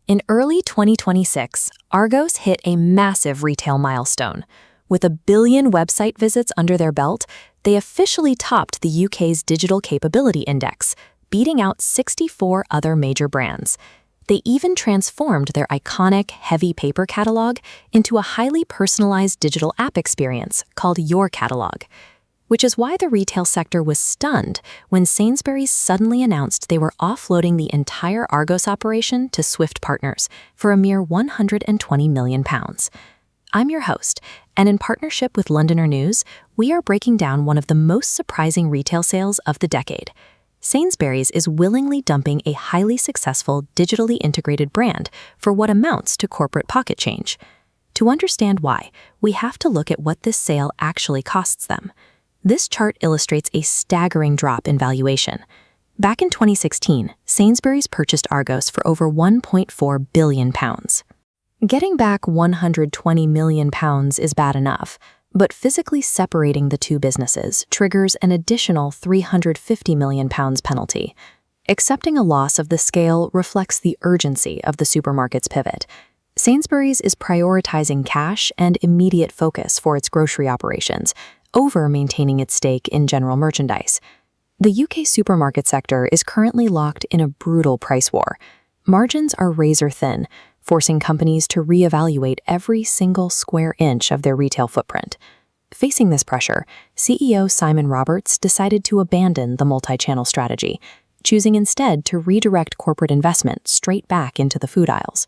In early 2026, Argos hit a massive retail milestone. With 1 billion website visits under their belt, they officially topped the UK's Digital Capability Index, beating out 64 other major brands. They even transformed their iconic, heavy paper catalog into a highly personalized digital app experience called Your Catalog. Which is why the retail sector was stunned when Sainsbury's suddenly announced they were offloading the entire Argos operation to Swift Partners for a mere £120 million. I'm your host, and in partnership with Londoner News, we are breaking down one of the most surprising retail sales of the decade. Sainsbury's is willingly dumping a highly successful, digitally integrated brand for what amounts to corporate pocket change. To understand why, we have to look at what this sale actually costs them. This chart illustrates a staggering drop in valuation. Back in 2016, Sainsbury's purchased Argos for over £1.4 billion. Getting back £120 million is bad enough, but physically separating the two businesses triggers an additional £350 million penalty. Accepting a loss of the scale reflects the urgency of the supermarket's pivot. Sainsbury's is prioritizing cash and immediate focus for its grocery operations, over maintaining its stake in general merchandise. The UK supermarket sector is currently locked in a brutal price war. Margins are razor thin, forcing companies to reevaluate every single square inch of their retail footprint. Facing this pressure, CEO Simon Roberts decided to abandon the multi-channel strategy, choosing instead to redirect corporate investment straight back into the food aisles.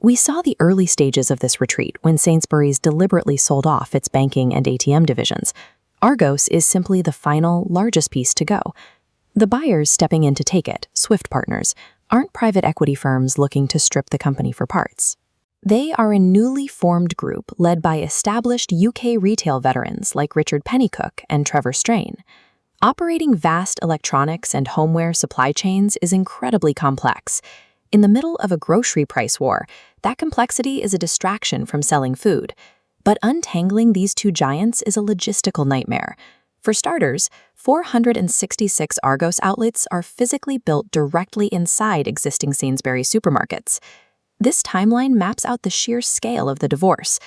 We saw the early stages of this retreat when Sainsbury's deliberately sold off its banking and ATM divisions. Argos is simply the final, largest piece to go. The buyers stepping in to take it, Swift Partners, aren't private equity firms looking to strip the company for parts. They are a newly formed group led by established UK retail veterans like Richard Pennycook and Trevor Strain. Operating vast electronics and homeware supply chains is incredibly complex. In the middle of a grocery price war, that complexity is a distraction from selling food. But untangling these two giants is a logistical nightmare. For starters, 466 Argos outlets are physically built directly inside existing Sainsbury's supermarkets. This timeline maps out the sheer scale of the divorce.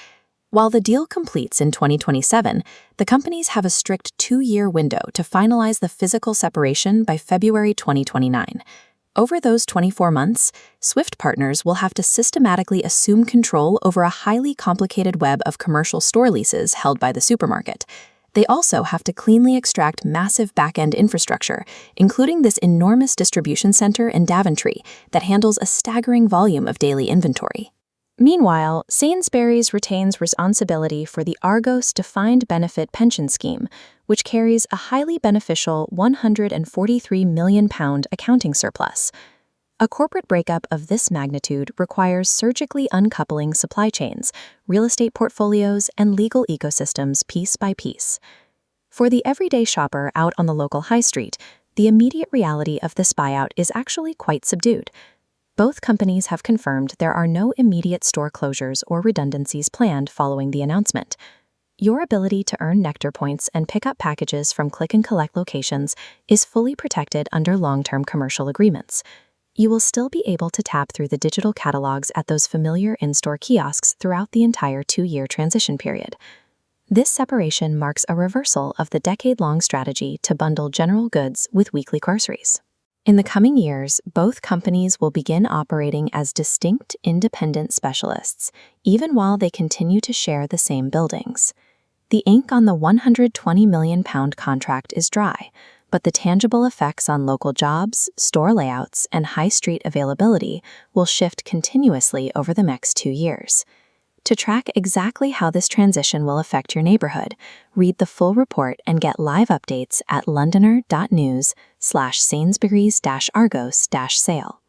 While the deal completes in 2027, the companies have a strict 2-year window to finalize the physical separation by February 2029. Over those 24 months, Swift Partners will have to systematically assume control over a highly complicated web of commercial store leases held by the supermarket. They also have to cleanly extract massive back-end infrastructure, including this enormous distribution center in Daventry that handles a staggering volume of daily inventory. Meanwhile, Sainsbury's retains responsibility for the Argos Defined Benefit Pension Scheme, which carries a highly beneficial £143 million accounting surplus. A corporate breakup of this magnitude requires surgically uncoupling supply chains, real estate portfolios, and legal ecosystems piece by piece. For the everyday shopper out on the local high street, the immediate reality of this buyout is actually quite subdued. Both companies have confirmed there are no immediate store closures or redundancies planned following the announcement. Your ability to earn Nectar points and pick up packages from click-and-collect locations is fully protected under long-term commercial agreements. You will still be able to tap through the digital catalogs at those familiar in-store kiosks throughout the entire 2-year transition period. This separation marks a reversal of the decade-long strategy to bundle general goods with weekly groceries. In the coming years, both companies will begin operating as distinct, independent specialists, even while they continue to share the same buildings. The ink on the £120 million contract is dry, but the tangible effects on local jobs, store layouts, and high street availability will shift continuously over the next 2 years. To track exactly how this transition will affect your neighborhood, read the full report and get live updates at londoner.news/Sainsbury's-Argos-sale.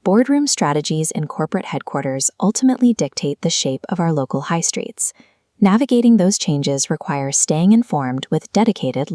Boardroom strategies in corporate headquarters ultimately dictate the shape of our local high streets. Navigating those changes requires staying informed with dedicated